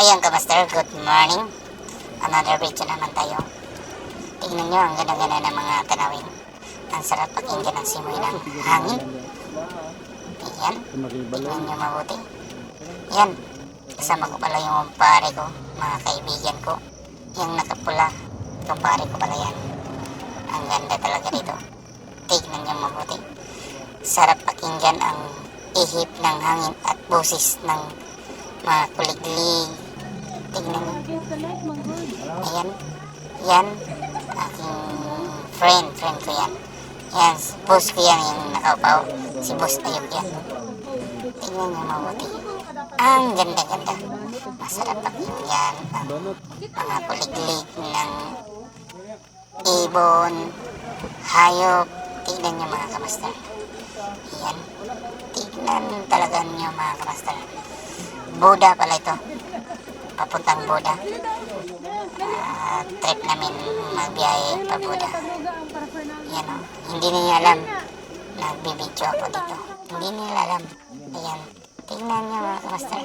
Ayan ka master, good morning. Another video naman tayo. Tingnan nyo, ang ganda-ganda ng mga tanawin. Ang sarap pakinggan ng simoy ng hangin. Ayan, tingnan nyo mabuti. Yan, kasama ko pala yung pare ko, mga kaibigan ko. Yung nakapula, yung pare ko pala yan. Ang ganda talaga dito. Tingnan nyo mabuti. Sarap pakinggan ang ihip ng hangin at boses ng mga kuliglig. Tingnan nyo. Ayan. Yan. Aking friend ko yan. Yan. Boss ko yan yung nakaupaw. Si Boss Ayok yan. Tingnan nyo mabuti. Ang ganda-ganda. Masarap pakinggan ang mga kuliglig ng ibon, hayop. Tingnan nyo mga kamaster. Ayan. Tignan talaga nyo mga kamaster. Buda pala ito. Papuntang Buda. Trip namin magbiyahe pa Buda. Yan o. Hindi nila alam. Nagbibidyo ako dito. Hindi nila alam. Ayan. Tingnan nyo mga kamaster.